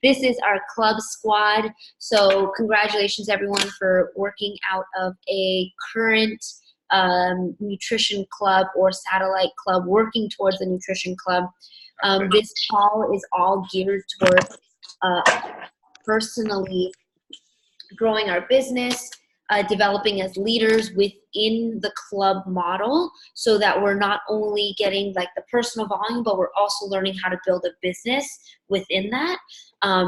this is our club squad. So congratulations everyone for working out of a current nutrition club or satellite club, working towards a nutrition club. This call is all geared towards personally growing our business, developing as leaders within the club model, so that we're not only getting like the personal volume, but we're also learning how to build a business within that,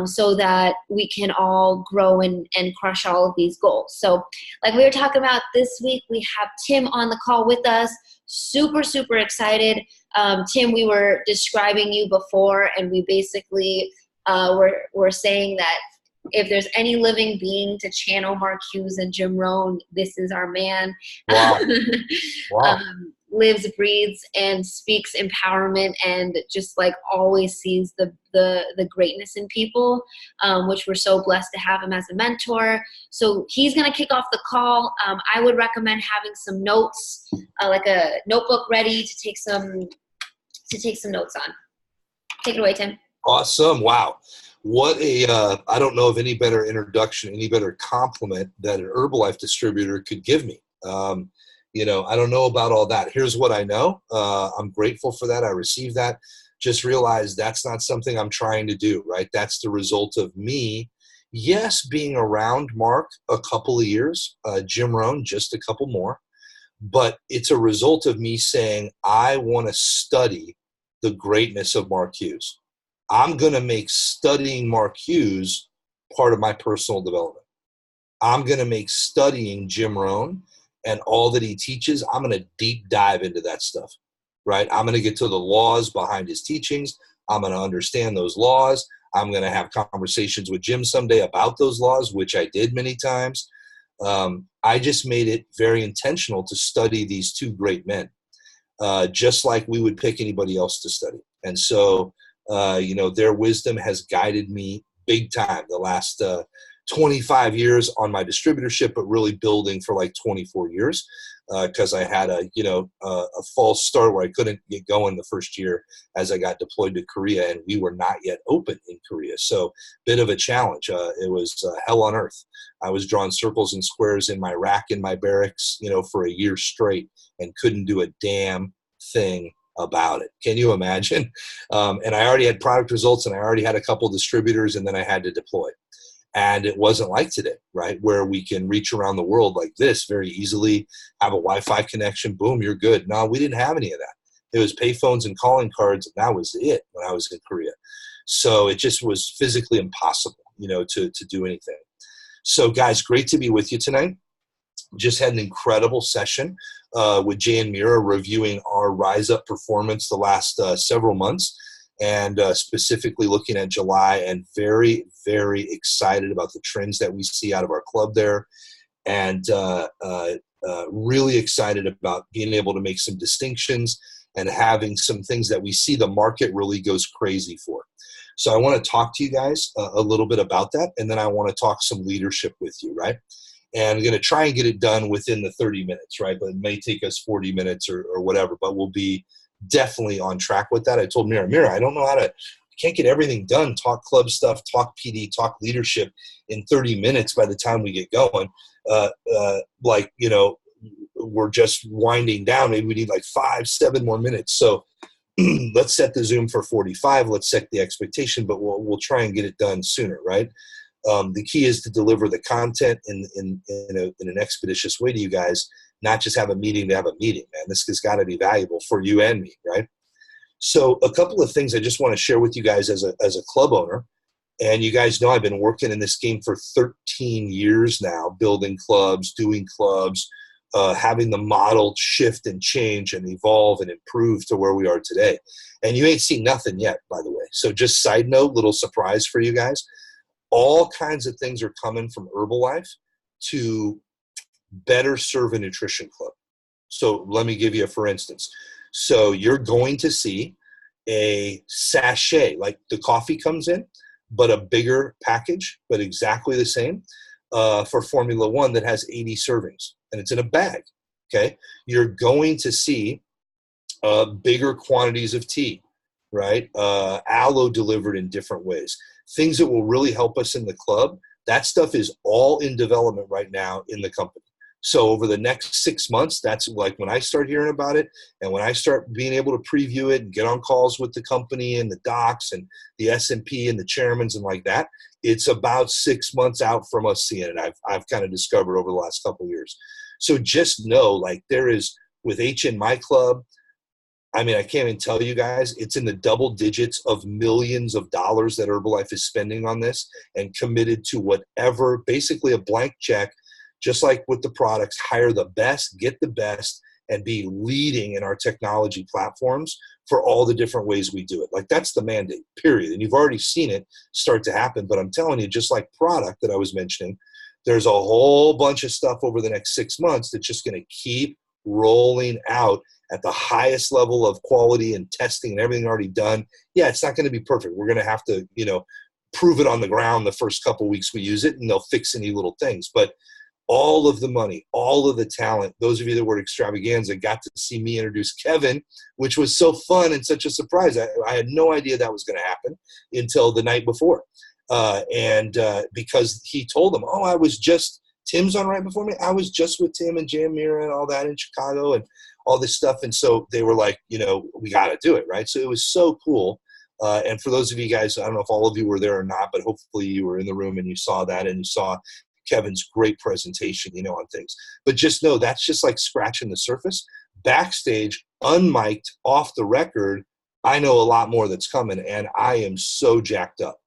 so that we can all grow and crush all of these goals. So like we were talking about this week, we have Tim on the call with us. Super, super excited. Tim, we were describing you before, and we basically were saying that if there's any living being to channel Mark Hughes and Jim Rohn, this is our man. Wow. Wow. Lives, breathes, and speaks empowerment, and just like always sees the greatness in people, which we're so blessed to have him as a mentor. So he's going to kick off the call. I would recommend having some notes, like a notebook ready to take some notes on. Take it away, Tim. Awesome. Wow. What I don't know of any better introduction, any better compliment that an Herbalife distributor could give me. I don't know about all that. Here's what I know. I'm grateful for that. I received that. Just realize that's not something I'm trying to do, right? That's the result of me, yes, being around Mark a couple of years, Jim Rohn just a couple more, but it's a result of me saying, I want to study the greatness of Mark Hughes. I'm going to make studying Mark Hughes part of my personal development. I'm going to make studying Jim Rohn and all that he teaches, I'm going to deep dive into that stuff, right? I'm going to get to the laws behind his teachings. I'm going to understand those laws. I'm going to have conversations with Jim someday about those laws, which I did many times. I just made it very intentional to study these two great men, just like we would pick anybody else to study. And so, their wisdom has guided me big time the last 25 years on my distributorship, but really building for like 24 years because I had a false start where I couldn't get going the first year as I got deployed to Korea, and we were not yet open in Korea. So bit of a challenge. It was hell on earth. I was drawing circles and squares in my rack in my barracks, for a year straight and couldn't do a damn thing about it. Can you imagine? And I already had product results, and I already had a couple distributors, and then I had to deploy. And it wasn't like today, right, where we can reach around the world like this very easily, have a Wi-Fi connection, boom, you're good. No, we didn't have any of that. It was payphones and calling cards, and that was it when I was in Korea. So it just was physically impossible, to do anything. So, guys, great to be with you tonight. Just had an incredible session with Jay and Mira reviewing our Rise Up performance the last several months, and specifically looking at July, and very, very excited about the trends that we see out of our club there, and really excited about being able to make some distinctions and having some things that we see the market really goes crazy for. So I want to talk to you guys a little bit about that, and then I want to talk some leadership with you, right? And I'm going to try and get it done within the 30 minutes, right? But it may take us 40 minutes or whatever, but we'll be definitely on track with that. I told Mira, I don't know I can't get everything done, talk club stuff, talk PD, talk leadership in 30 minutes by the time we get going. We're just winding down. Maybe we need like 5-7 more minutes. So let's set the Zoom for 45. Let's set the expectation, but we'll try and get it done sooner, right? The key is to deliver the content in an expeditious way to you guys, not just have a meeting to have a meeting, man. This has got to be valuable for you and me, right? So a couple of things I just want to share with you guys as a club owner. And you guys know I've been working in this game for 13 years now, building clubs, doing clubs, having the model shift and change and evolve and improve to where we are today. And you ain't seen nothing yet, by the way. So just side note, little surprise for you guys. All kinds of things are coming from Herbalife to better serve a nutrition club. So let me give you a for instance. So you're going to see a sachet, like the coffee comes in, but a bigger package, but exactly the same for Formula One that has 80 servings, and it's in a bag, okay? You're going to see bigger quantities of tea, right? Aloe delivered in different ways. things that will really help us in the club, that stuff is all in development right now in the company. So over the next 6 months, that's like when I start hearing about it and when I start being able to preview it and get on calls with the company and the docs and the S&P and the chairmans and like that, it's about 6 months out from us seeing it. I've kind of discovered over the last couple of years. So just know, like, there is, with HN My Club, I mean, I can't even tell you guys, it's in the double digits of millions of dollars that Herbalife is spending on this and committed to whatever, basically a blank check, just like with the products, hire the best, get the best, and be leading in our technology platforms for all the different ways we do it. Like, that's the mandate, period. And you've already seen it start to happen. But I'm telling you, just like product that I was mentioning, there's a whole bunch of stuff over the next 6 months that's just going to keep rolling out at the highest level of quality and testing and everything already done. Yeah, it's not going to be perfect. We're going to have to, prove it on the ground the first couple of weeks we use it, and they'll fix any little things. But all of the money, all of the talent, those of you that were at Extravaganza got to see me introduce Kevin, which was so fun and such a surprise. I had no idea that was going to happen until the night before. Because he told them, Tim's on right before me. I was just with Tim and Jan Mira and all that in Chicago and all this stuff. And so they were like, we got to do it, right? So it was so cool. And for those of you guys, I don't know if all of you were there or not, but hopefully you were in the room and you saw that and you saw Kevin's great presentation, on things. But just know that's just like scratching the surface. Backstage, unmiked, off the record, I know a lot more that's coming, and I am so jacked up.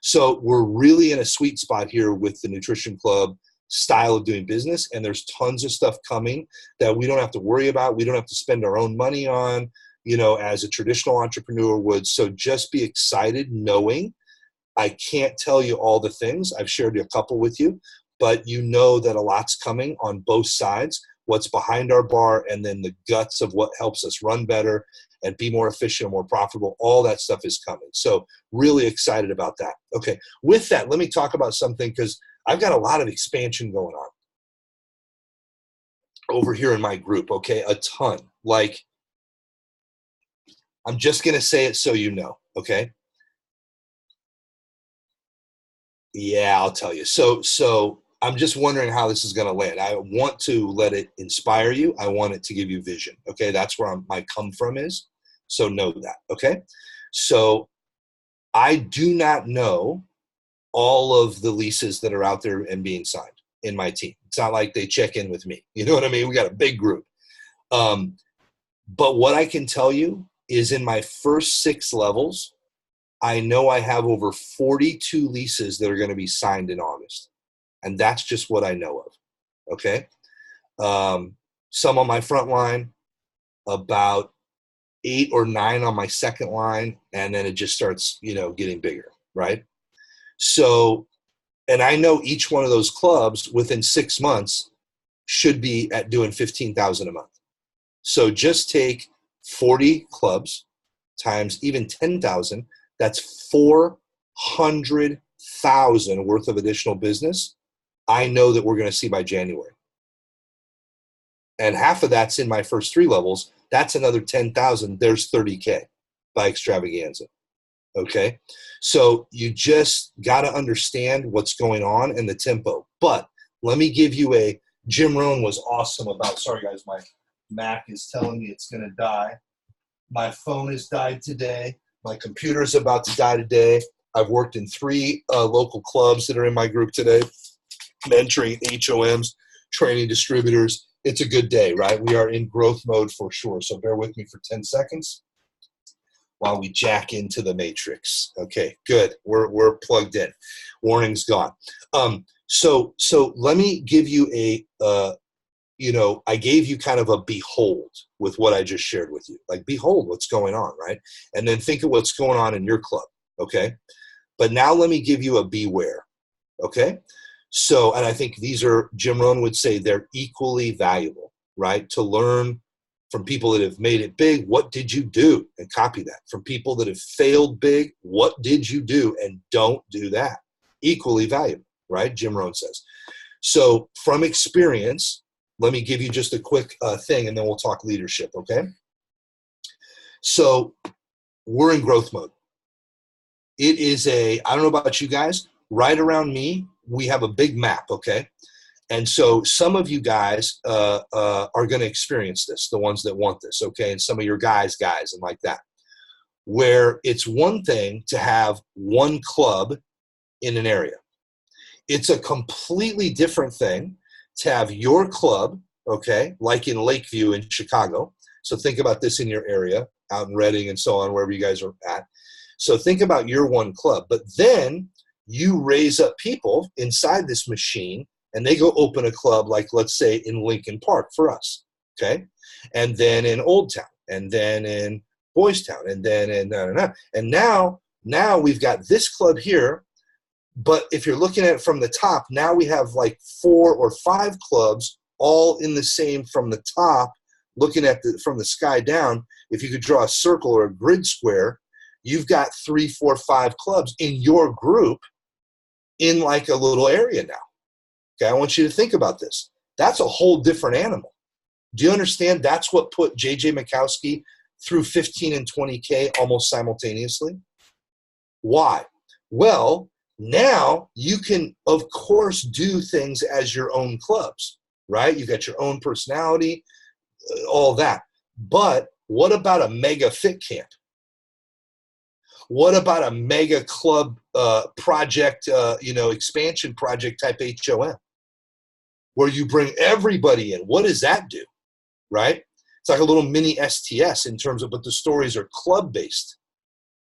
So we're really in a sweet spot here with the Nutrition Club style of doing business, and there's tons of stuff coming that we don't have to worry about. We don't have to spend our own money on, as a traditional entrepreneur would. So just be excited knowing I can't tell you all the things. I've shared a couple with you, but that a lot's coming on both sides, what's behind our bar and then the guts of what helps us run better and be more efficient, more profitable. All that stuff is coming. So really excited about that. Okay, with that, let me talk about something, because I've got a lot of expansion going on over here in my group, okay? A ton. Like, I'm just going to say it so you know, okay? Yeah, I'll tell you. So I'm just wondering how this is going to land. I want to let it inspire you. I want it to give you vision, okay? That's where my come from is. So know that, okay? So I do not know all of the leases that are out there and being signed in my team. It's not like they check in with me. You know what I mean? We got a big group. But what I can tell you is in my first 6 levels, I know I have over 42 leases that are going to be signed in August. And that's just what I know of. Okay. Some on my front line, about 8 or 9 on my second line. And then it just starts, getting bigger. Right. So, and I know each one of those clubs within 6 months should be at doing 15,000 a month. So just take 40 clubs times even 10,000. That's 400,000 worth of additional business. I know that we're going to see by January. And half of that's in my first 3 levels. That's another 10,000. There's 30K by Extravaganza. Okay. So you just got to understand what's going on and the tempo. But let me give you Jim Rohn was awesome about, sorry guys, my Mac is telling me it's going to die. My phone has died today. My computer is about to die today. I've worked in 3 local clubs that are in my group today, mentoring HOMs, training distributors. It's a good day, right? We are in growth mode for sure. So bear with me for 10 seconds while we jack into the matrix. Okay, good. We're plugged in. Warning's gone. So let me give you I gave you kind of a behold with what I just shared with you. Like, behold what's going on, right? And then think of what's going on in your club, okay? But now let me give you a beware, okay? So, and I think these are, Jim Rohn would say they're equally valuable, right? To learn from people that have made it big, what did you do? And copy that. From people that have failed big, what did you do? And don't do that. Equally valuable, right? Jim Rohn says. So from experience, let me give you just a quick thing, and then we'll talk leadership, okay? So we're in growth mode. It is I don't know about you guys, right around me, we have a big map, okay? And so some of you guys are going to experience this, the ones that want this, okay? And some of your guys and like that, where it's one thing to have one club in an area. It's a completely different thing to have your club, okay, like in Lakeview in Chicago. So think about this in your area, out in Reading and so on, wherever you guys are at. So think about your one club. But then you raise up people inside this machine, and they go open a club, like let's say in Lincoln Park for us, okay? And then in Old Town, and then in Boys Town, and then in and now we've got this club here. But if you're looking at it from the top, now we have like 4 or 5 clubs all in the same from the top, looking at from the sky down. If you could draw a circle or a grid square, you've got 3, 4, 5 clubs in your group in like a little area now. Okay, I want you to think about this. That's a whole different animal. Do you understand? That's what put J.J. Mikowski through 15 and 20K almost simultaneously. Why? Well, now you can, of course, do things as your own clubs, right? You got your own personality, all that. But what about a mega fit camp? What about a mega club project, expansion project type HOM, where you bring everybody in? What does that do, right? It's like a little mini STS in terms of, but the stories are club-based,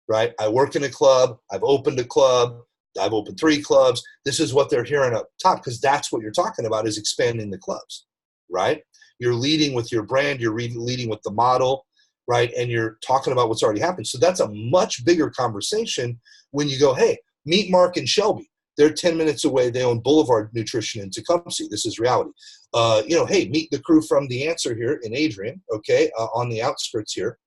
right? I work in a club. I've opened a club. I've opened 3 clubs. This is what they're hearing up top, because that's what you're talking about, is expanding the clubs, right? You're leading with your brand. You're leading with the model, right? And you're talking about what's already happened. So that's a much bigger conversation when you go, hey, meet Mark and Shelby. They're 10 minutes away. They own Boulevard Nutrition in Tecumseh. This is reality. Hey, meet the crew from The Answer here in Adrian, okay, on the outskirts here.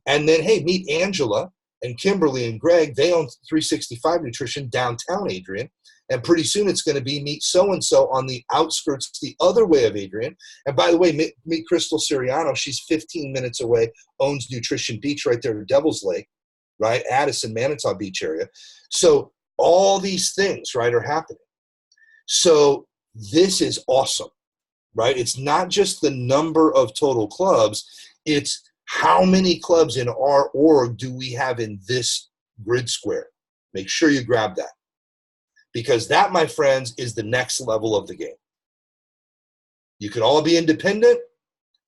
And then, hey, meet Angela and Kimberly and Greg. They own 365 Nutrition downtown Adrian. And pretty soon it's going to be meet so-and-so on the outskirts the other way of Adrian. And by the way, meet Crystal Siriano. She's 15 minutes away, owns Nutrition Beach right there in Devil's Lake, right? Addison, Manitou Beach area. So all these things, right, are happening. So this is awesome, right? It's not just the number of total clubs. It's how many clubs in our org do we have in this grid square? Make sure you grab that. Because that, my friends, is the next level of the game. You can all be independent,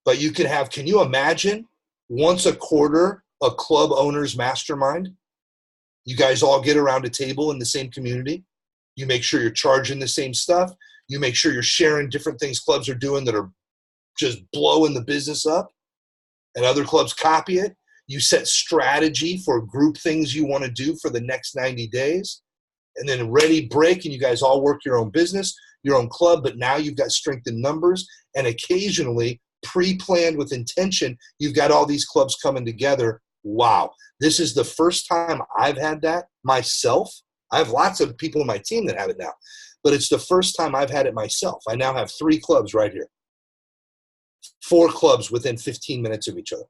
but you can have, can you imagine, once a quarter, a club owner's mastermind? You guys all get around a table in the same community. You make sure you're charging the same stuff. You make sure you're sharing different things clubs are doing that are just blowing the business up, and other clubs copy it. You set strategy for group things you want to do for the next 90 days. And then ready break, and you guys all work your own business, your own club, but now you've got strength in numbers, and occasionally pre-planned with intention, you've got all these clubs coming together. Wow. This is the first time I've had that myself. I have lots of people in my team that have it now, but it's the first time I've had it myself. I now have 3 clubs right here, 4 clubs within 15 minutes of each other,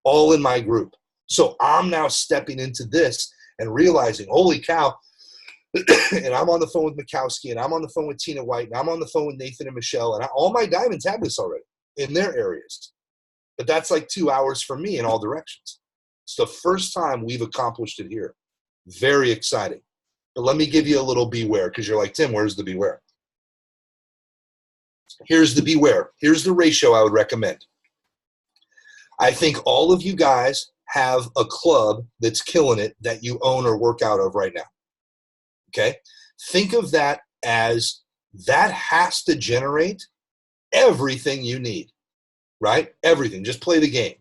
all in my group. So I'm now stepping into this and realizing, holy cow, and I'm on the phone with Mikowski, and I'm on the phone with Tina White, and I'm on the phone with Nathan and Michelle, and all my diamonds have this already in their areas. But that's like 2 hours for me in all directions. It's the first time we've accomplished it here. Very exciting. But let me give you a little beware, because you're like, Tim, where's the beware? Here's the beware. Here's the ratio I would recommend. I think all of you guys have a club that's killing it that you own or work out of right now. Okay? Think of that as that has to generate everything you need, right? Everything. Just play the game.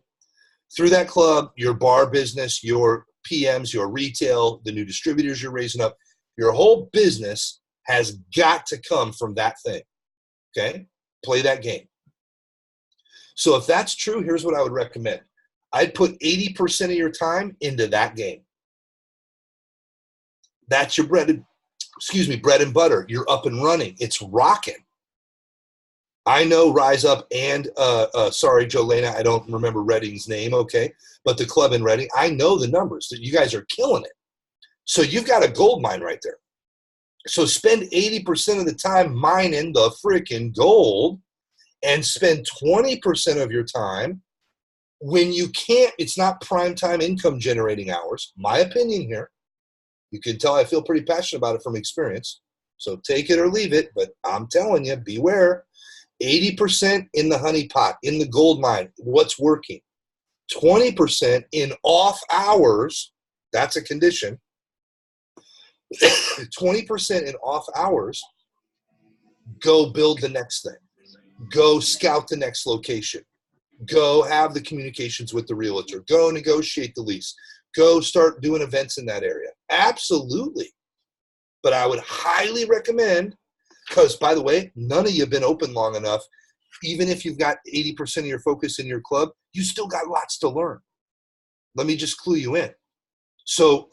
Through that club, your bar business, your PMs, your retail, the new distributors you're raising up, your whole business has got to come from that thing. Okay? Play that game. So if that's true, here's what I would recommend. I'd put 80% of your time into that game. That's your bread and butter. You're up and running. It's rocking. I know Rise Up and, sorry, Jolena, I don't remember Reading's name, okay? But the club in Reading, I know the numbers. That you guys are killing it. So you've got a gold mine right there. So spend 80% of the time mining the freaking gold and spend 20% of your time when you can't, it's not prime time income generating hours. My opinion here. You can tell I feel pretty passionate about it from experience. So take it or leave it, but I'm telling you, beware. 80% in the honey pot, in the gold mine, what's working. 20% in off hours, that's a condition. 20% in off hours, go build the next thing. Go scout the next location. Go have the communications with the realtor. Go negotiate the lease. Go start doing events in that area. Absolutely. But I would highly recommend, because by the way, none of you have been open long enough. Even if you've got 80% of your focus in your club, you still got lots to learn. Let me just clue you in. So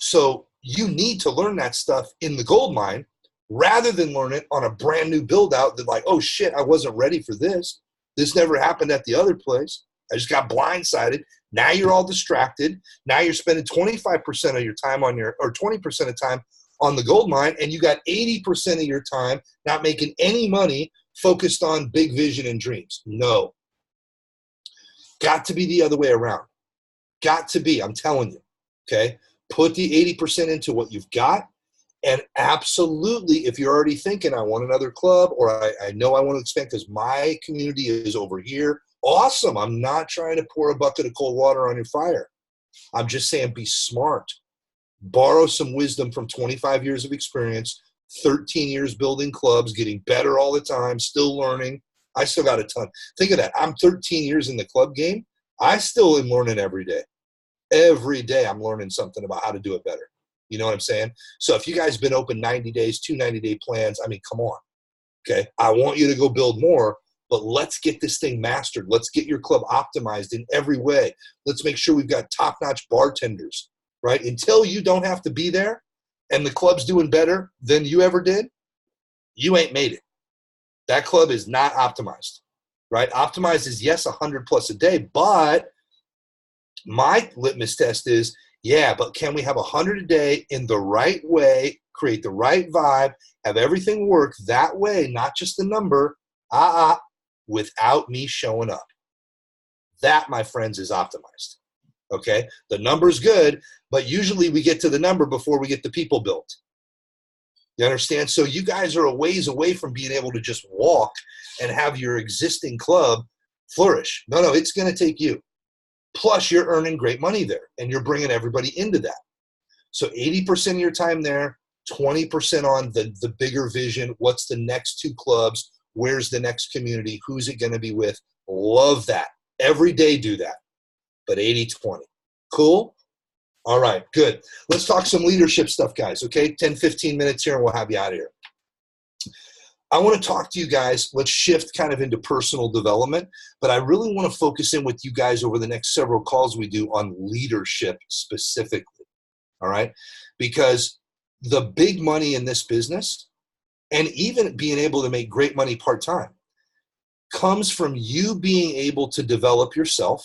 you need to learn that stuff in the gold mine rather than learn it on a brand new build out that like, oh shit, I wasn't ready for this. This never happened at the other place. I just got blindsided. Now you're all distracted. Now you're spending 25% of your time on your, or 20% of time on the gold mine, and you got 80% of your time not making any money focused on big vision and dreams. No. Got to be the other way around. Got to be, I'm telling you, okay? Put the 80% into what you've got, and absolutely, if you're already thinking, I want another club, or I know I want to expand because my community is over here, awesome. I'm not trying to pour a bucket of cold water on your fire. I'm just saying be smart. Borrow some wisdom from 25 years of experience, 13 years building clubs, getting better all the time, still learning. I still got a ton. Think of that. I'm 13 years in the club game. I still am learning every day. Every day I'm learning something about how to do it better. You know what I'm saying? So if you guys been open 90 days, 2 90-day plans, I mean, come on. Okay. I want you to go build more, but let's get this thing mastered. Let's get your club optimized in every way. Let's make sure we've got top-notch bartenders, right? Until you don't have to be there and the club's doing better than you ever did, you ain't made it. That club is not optimized, right? Optimized is, yes, 100 plus a day, but my litmus test is, yeah, but can we have 100 a day in the right way, create the right vibe, have everything work that way, not just the number, without me showing up. That, my friends, is optimized. Okay? The number's good, but usually we get to the number before we get the people built. You understand? So you guys are a ways away from being able to just walk and have your existing club flourish. No, it's going to take you. Plus, you're earning great money there, and you're bringing everybody into that. So 80% of your time there, 20% on the bigger vision. What's the next 2 clubs? Where's the next community? Who's it going to be with? Love that. Every day do that, but 80-20. Cool? All right, good. Let's talk some leadership stuff, guys, okay? 10, 15 minutes here, and we'll have you out of here. I want to talk to you guys. Let's shift kind of into personal development, but I really want to focus in with you guys over the next several calls we do on leadership specifically, all right? Because the big money in this business, and even being able to make great money part-time, comes from you being able to develop yourself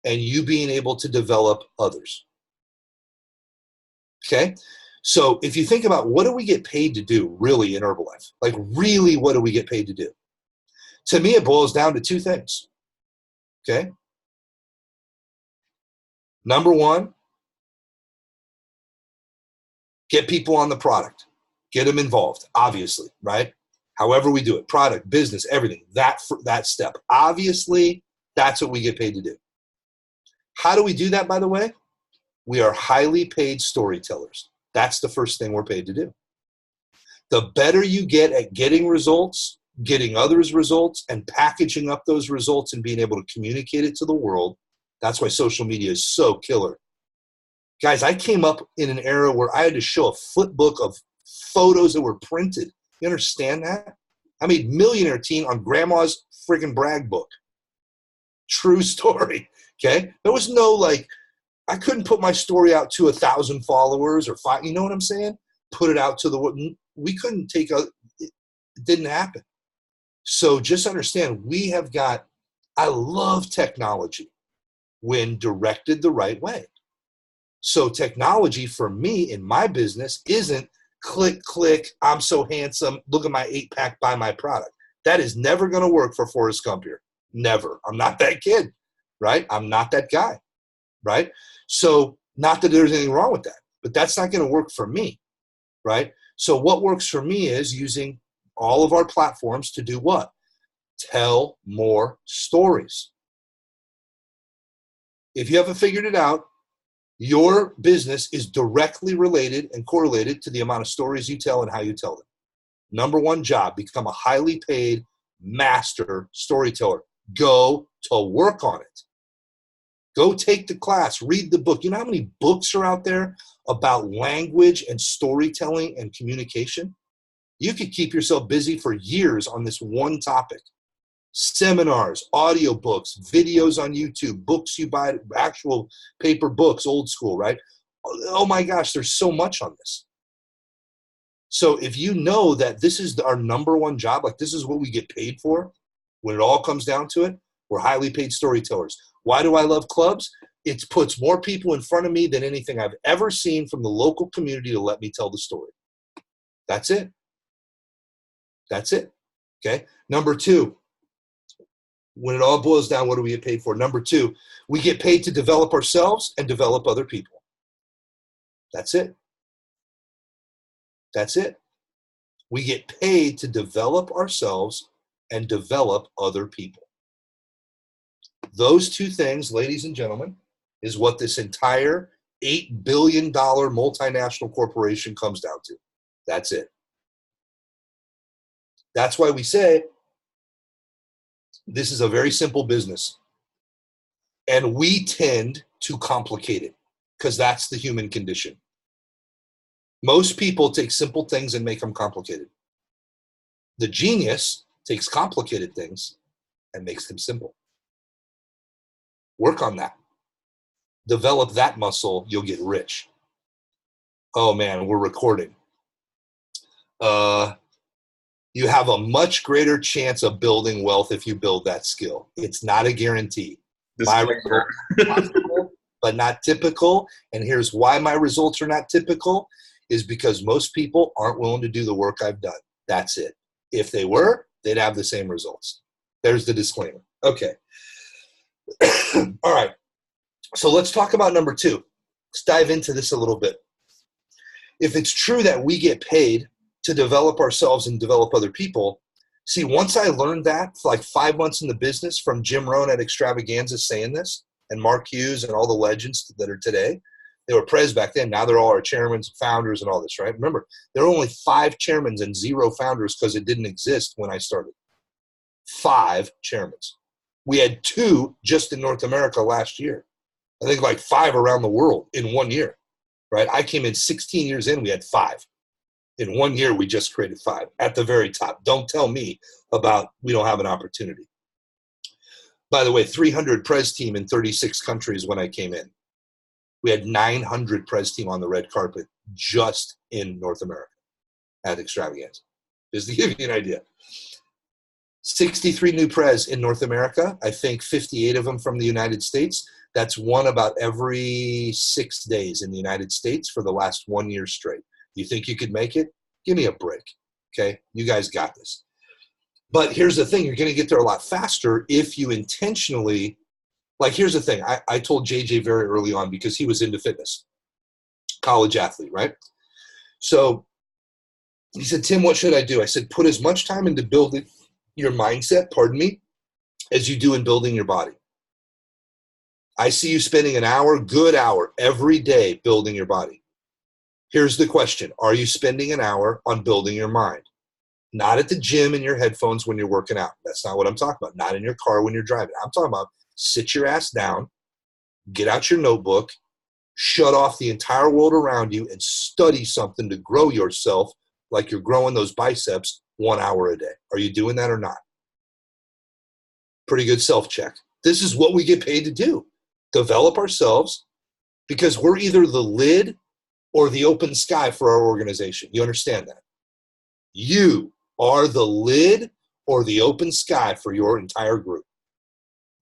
and you being able to develop others, okay? So if you think about what do we get paid to do really in Herbalife? Like really, what do we get paid to do? To me, it boils down to 2 things, okay? Number 1, get people on the product. Get them involved, obviously, right? However we do it, product, business, everything, that step. Obviously, that's what we get paid to do. How do we do that, by the way? We are highly paid storytellers. That's the first thing we're paid to do. The better you get at getting results, getting others results, and packaging up those results and being able to communicate it to the world, that's why social media is so killer. Guys, I came up in an era where I had to show a flip book of photos that were printed. You understand that? I made Millionaire Teen on grandma's freaking brag book. True story, okay? There was no like, I couldn't put my story out to 1,000 followers or 5, you know what I'm saying? Put it out to the world. We couldn't take it didn't happen. So just understand, I love technology when directed the right way. So technology for me in my business isn't click, click, I'm so handsome, look at my 8-pack, buy my product. That is never going to work for Forrest Gump here. Never. I'm not that kid, right? I'm not that guy, right? So not that there's anything wrong with that, but that's not going to work for me, right? So what works for me is using all of our platforms to do what? Tell more stories. If you haven't figured it out, your business is directly related and correlated to the amount of stories you tell and how you tell them. Number one job, become a highly paid master storyteller. Go to work on it. Go take the class, read the book. You know how many books are out there about language and storytelling and communication? You could keep yourself busy for years on this one topic. Seminars, audiobooks, videos on YouTube, books you buy, actual paper books, old school, right? Oh my gosh, there's so much on this. So if you know that this is our number one job, like this is what we get paid for, when it all comes down to it, we're highly paid storytellers. Why do I love clubs? It puts more people in front of me than anything I've ever seen from the local community to let me tell the story. That's it. That's it. Okay. Number two, when it all boils down, what do we get paid for? Number two, we get paid to develop ourselves and develop other people. That's it. That's it. We get paid to develop ourselves and develop other people. Those two things, ladies and gentlemen, is what this entire $8 billion multinational corporation comes down to. That's it. That's why we say this is a very simple business. And we tend to complicate it because that's the human condition. Most people take simple things and make them complicated. The genius takes complicated things and makes them simple. Work on that. Develop that muscle, you'll get rich. Oh man, we're recording. You have a much greater chance of building wealth if you build that skill. It's not a guarantee. My results are possible, but not typical. And here's why my results are not typical, is because most people aren't willing to do the work I've done. That's it. If they were, they'd have the same results. There's the disclaimer. Okay. All right. So let's talk about number two. Let's dive into this a little bit. If it's true that we get paid to develop ourselves and develop other people, see, once I learned that, for like 5 months in the business from Jim Rohn at Extravaganza saying this, and Mark Hughes and all the legends that are today, they were pres back then. Now they're all our chairmen, founders, and all this, right? Remember, there are only 5 chairmen and 0 founders because it didn't exist when I started. 5 chairmen. We had 2 just in North America last year. I think like 5 around the world in 1 year, right? I came in 16 years in, we had 5. In 1 year, we just created 5 at the very top. Don't tell me about we don't have an opportunity. By the way, 300 pres team in 36 countries when I came in. We had 900 pres team on the red carpet just in North America at Extravaganza. Just to give you an idea. 63 new pres in North America. I think 58 of them from the United States. That's one about every 6 days in the United States for the last 1 year straight. You think you could make it? Give me a break. Okay? You guys got this. But here's the thing. You're going to get there a lot faster if you intentionally, like here's the thing. I told JJ very early on because he was into fitness. College athlete, right? So he said, Tim, what should I do? I said, put as much time into building your mindset, pardon me, as you do in building your body. I see you spending an hour, good hour, every day building your body. Here's the question. Are you spending an hour on building your mind? Not at the gym in your headphones when you're working out. That's not what I'm talking about. Not in your car when you're driving. I'm talking about sit your ass down, get out your notebook, shut off the entire world around you, and study something to grow yourself like you're growing those biceps 1 hour a day. Are you doing that or not? Pretty good self-check. This is what we get paid to do. Develop ourselves because we're either the lid or the open sky for our organization. You understand that? You are the lid or the open sky for your entire group.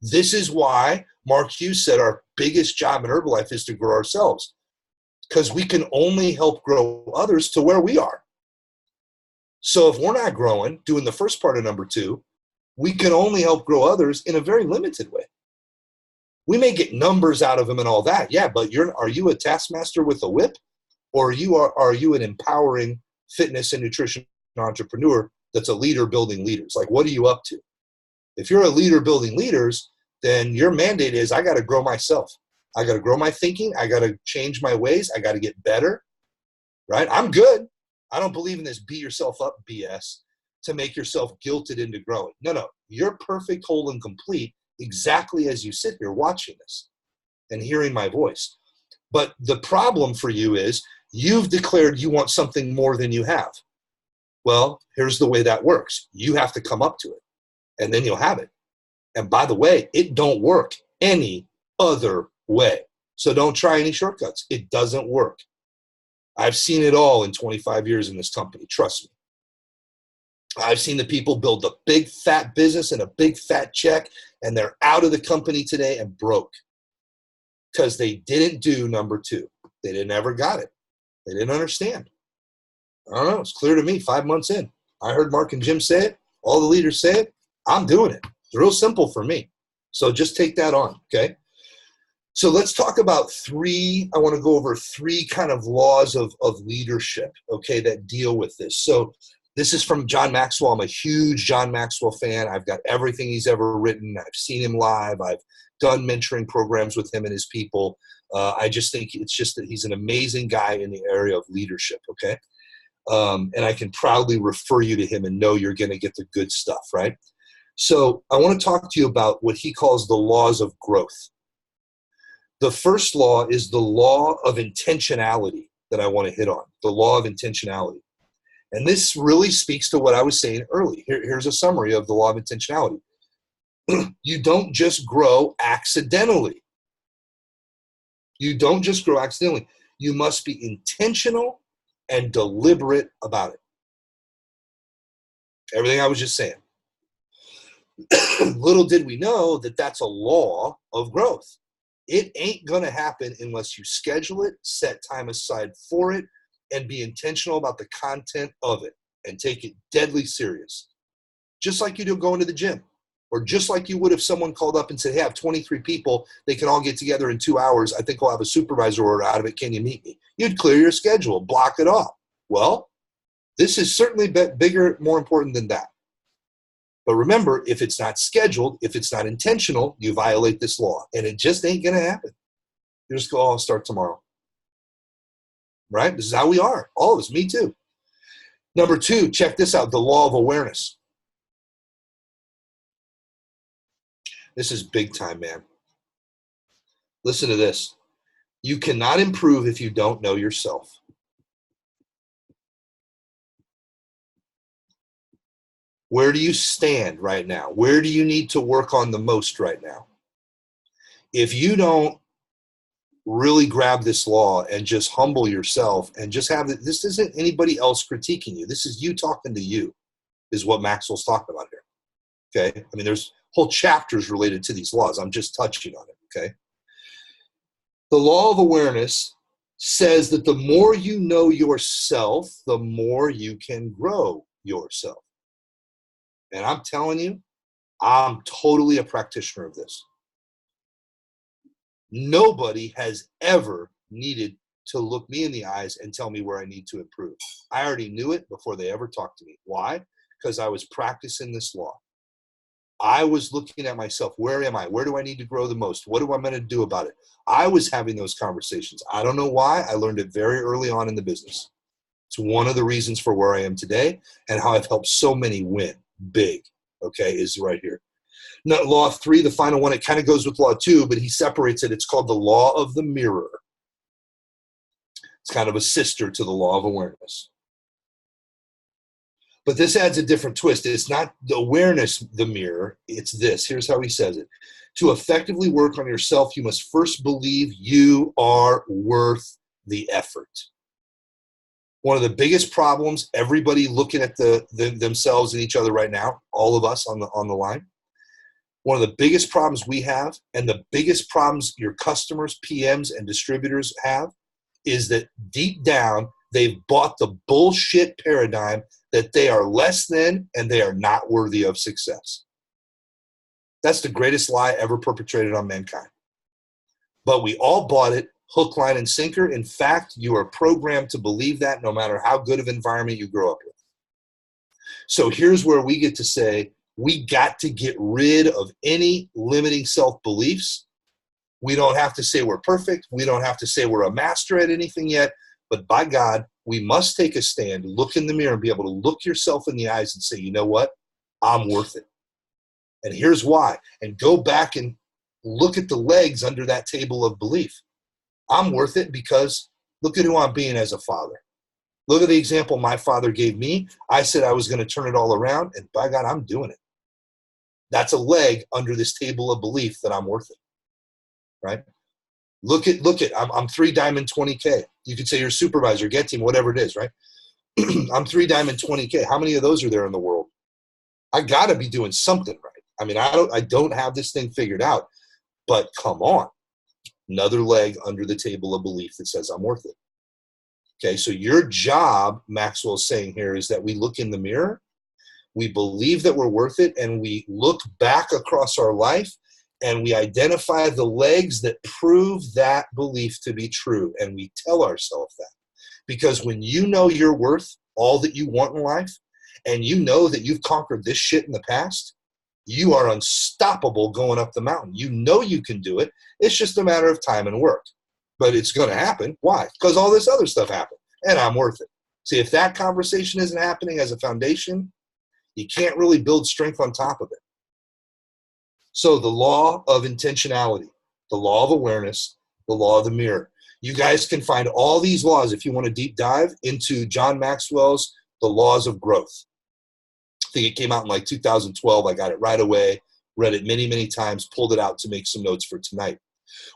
This is why Mark Hughes said our biggest job in Herbalife is to grow ourselves. because we can only help grow others to where we are. So if we're not growing, doing the first part of number 2, we can only help grow others in a very limited way. We may get numbers out of them and all that, yeah, but are you a taskmaster with a whip, or are you an empowering fitness and nutrition entrepreneur that's a leader building leaders? Like, what are you up to? If you're a leader building leaders, then your mandate is, I got to grow myself. I got to grow my thinking. I got to change my ways. I got to get better, right? I'm good. I don't believe in this beat yourself up BS to make yourself guilted into growing. No. You're perfect, whole, and complete exactly as you sit here watching this and hearing my voice. But the problem for you is you've declared you want something more than you have. Well, here's the way that works. You have to come up to it, and then you'll have it. And by the way, it don't work any other way. So don't try any shortcuts. It doesn't work. I've seen it all in 25 years in this company. Trust me. I've seen the people build a big fat business and a big fat check, and they're out of the company today and broke because they didn't do number 2. They never got it. They didn't understand. I don't know. It's clear to me 5 months in. I heard Mark and Jim say it. All the leaders say it. I'm doing it. It's real simple for me. So just take that on, okay? So let's talk about 3. I want to go over 3 kind of laws of leadership, okay, that deal with this. So this is from John Maxwell. I'm a huge John Maxwell fan. I've got everything he's ever written. I've seen him live. I've done mentoring programs with him and his people. I just think it's just that he's an amazing guy in the area of leadership, okay? And I can proudly refer you to him and know you're going to get the good stuff, right? So I want to talk to you about what he calls the laws of growth. The first law is the law of intentionality that I want to hit on, the law of intentionality. And this really speaks to what I was saying earlier. Here's a summary of the law of intentionality. You don't just grow accidentally. You don't just grow accidentally. You must be intentional and deliberate about it. Everything I was just saying. Little did we know that that's a law of growth. It ain't going to happen unless you schedule it, set time aside for it, and be intentional about the content of it and take it deadly serious. Just like you do going to the gym, or just like you would if someone called up and said, hey, I have 23 people. They can all get together in 2 hours. I think we'll have a supervisor order out of it. Can you meet me? You'd clear your schedule, block it off. Well, this is certainly bigger, more important than that. But remember, if it's not scheduled, if it's not intentional, you violate this law. And it just ain't going to happen. You just go, oh, I'll start tomorrow. Right? This is how we are. All of us, me too. Number 2, check this out, the law of awareness. This is big time, man. Listen to this. You cannot improve if you don't know yourself. Where do you stand right now? Where do you need to work on the most right now? If you don't really grab this law and just humble yourself and just have it, this isn't anybody else critiquing you. This is you talking to you, is what Maxwell's talking about here. Okay? I mean, there's whole chapters related to these laws. I'm just touching on it. Okay? The law of awareness says that the more you know yourself, the more you can grow yourself. And I'm telling you, I'm totally a practitioner of this. Nobody has ever needed to look me in the eyes and tell me where I need to improve. I already knew it before they ever talked to me. Why? Because I was practicing this law. I was looking at myself. Where am I? Where do I need to grow the most? What am I going to do about it? I was having those conversations. I don't know why. I learned it very early on in the business. It's one of the reasons for where I am today and how I've helped so many win big, okay, is right here. Now, law 3, the final one, it kind of goes with law 2, but he separates it. It's called the law of the mirror. It's kind of a sister to the law of awareness. But this adds a different twist. It's not the awareness, the mirror. It's this. Here's how he says it. To effectively work on yourself, you must first believe you are worth the effort. One of the biggest problems, everybody looking at themselves and each other right now, all of us on the line, one of the biggest problems we have, and the biggest problems your customers, PMs, and distributors have, is that deep down, they've bought the bullshit paradigm that they are less than and they are not worthy of success. That's the greatest lie ever perpetrated on mankind. But we all bought it hook, line, and sinker. In fact, you are programmed to believe that no matter how good of environment you grow up with. So here's where we get to say, we got to get rid of any limiting self-beliefs. We don't have to say we're perfect. We don't have to say we're a master at anything yet. But by God, we must take a stand, look in the mirror, and be able to look yourself in the eyes and say, you know what? I'm worth it. And here's why. And go back and look at the legs under that table of belief. I'm worth it because look at who I'm being as a father. Look at the example my father gave me. I said I was going to turn it all around, and by God, I'm doing it. That's a leg under this table of belief that I'm worth it, right? Look at, I'm 3 diamond 20K. You could say your supervisor, get team, whatever it is, right? I'm 3 diamond 20K. How many of those are there in the world? I got to be doing something right. I mean, I don't have this thing figured out, but come on. Another leg under the table of belief that says I'm worth it. Okay, so your job, Maxwell is saying here, is that we look in the mirror, we believe that we're worth it, and we look back across our life and we identify the legs that prove that belief to be true, and we tell ourselves that. Because when you know you're worth all that you want in life, and you know that you've conquered this shit in the past, you are unstoppable going up the mountain. You know you can do it. It's just a matter of time and work. But it's going to happen. Why? Because all this other stuff happened, and I'm worth it. See, if that conversation isn't happening as a foundation, you can't really build strength on top of it. So the law of intentionality, the law of awareness, the law of the mirror. You guys can find all these laws if you want to deep dive into John Maxwell's The Laws of Growth. I think it came out in like 2012. I got it right away, read it many, many times, pulled it out to make some notes for tonight.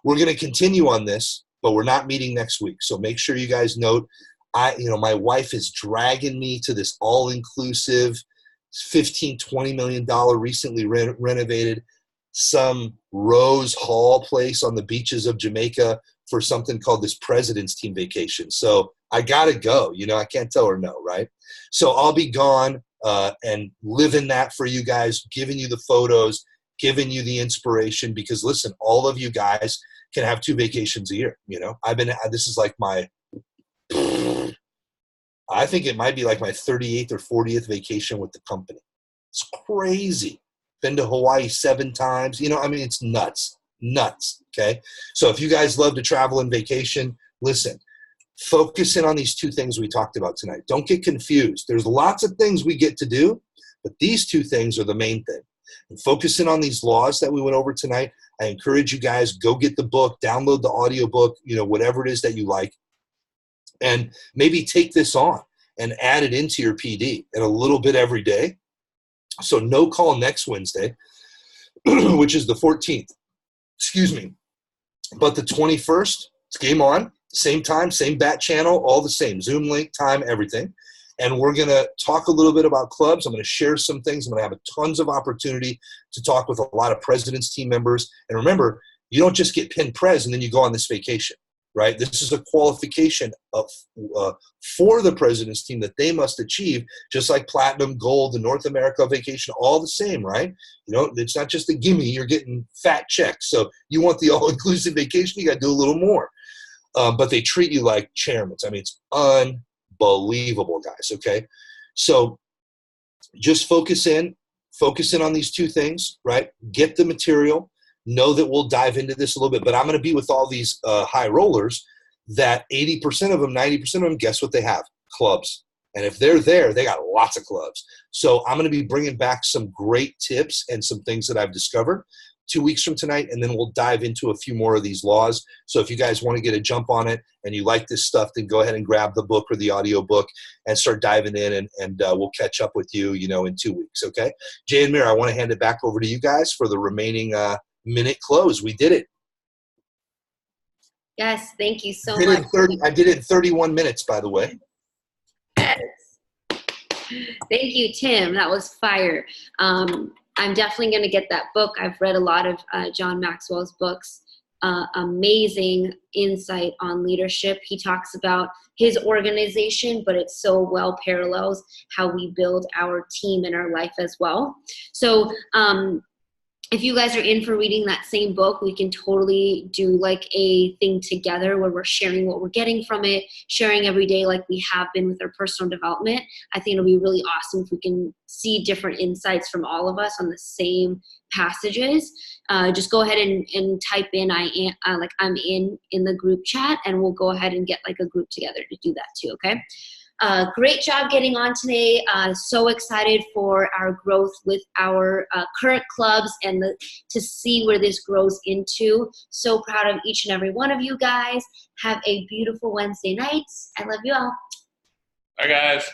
We're going to continue on this, but we're not meeting next week. So make sure you guys note, my wife is dragging me to this all-inclusive $15-20 million recently renovated some Rose Hall place on the beaches of Jamaica for something called this President's Team Vacation. So I got to go. I can't tell her no, right? So I'll be gone and living that for you guys, giving you the photos, giving you the inspiration, because listen, all of you guys can have 2 vacations a year. This is like I think it might be like my 38th or 40th vacation with the company. It's crazy. Been to Hawaii 7 times. It's nuts. Okay. So if you guys love to travel and vacation, listen, focus in on these 2 things we talked about tonight. Don't get confused. There's lots of things we get to do, but these 2 things are the main thing. And focusing on these laws that we went over tonight, I encourage you guys, go get the book, download the audio book, whatever it is that you like, and maybe take this on and add it into your PD and a little bit every day. So no call next Wednesday, which is the 14th. Excuse me. But the 21st, it's game on. Same time, same bat channel, all the same. Zoom link, time, everything. And we're going to talk a little bit about clubs. I'm going to share some things. I'm going to have tons of opportunity to talk with a lot of President's team members. And remember, you don't just get pinned pres and then you go on this vacation, right? This is a qualification for the President's team that they must achieve, just like platinum, gold, the North America vacation, all the same, right? It's not just a gimme. You're getting fat checks. So you want the all-inclusive vacation, you got to do a little more. But they treat you like chairmen. It's unbelievable, guys, okay? So just focus in on these 2 things, right? Get the material. Know that we'll dive into this a little bit, but I'm going to be with all these high rollers that 80% of them, 90% of them, guess what they have? Clubs. And if they're there, they got lots of clubs. So I'm going to be bringing back some great tips and some things that I've discovered 2 weeks from tonight, and then we'll dive into a few more of these laws. So if you guys want to get a jump on it and you like this stuff, then go ahead and grab the book or the audio book and start diving in, and we'll catch up with you, in 2 weeks, okay? Jay and Mira, I want to hand it back over to you guys for the remaining minute close. We did it. Yes, thank you so much. I did it in 31 minutes, by the way. Yes. Thank you, Tim. That was fire. I'm definitely going to get that book. I've read a lot of John Maxwell's books. amazing insight on leadership. He talks about his organization, but it so well parallels how we build our team and our life as well. So if you guys are in for reading that same book, we can totally do like a thing together where we're sharing what we're getting from it, sharing every day like we have been with our personal development. I think it'll be really awesome if we can see different insights from all of us on the same passages. Just go ahead and type in I'm in the group chat, and we'll go ahead and get like a group together to do that too, okay? Great job getting on today. So excited for our growth with our current clubs and to see where this grows into. So proud of each and every one of you guys. Have a beautiful Wednesday night. I love you all. Bye, guys.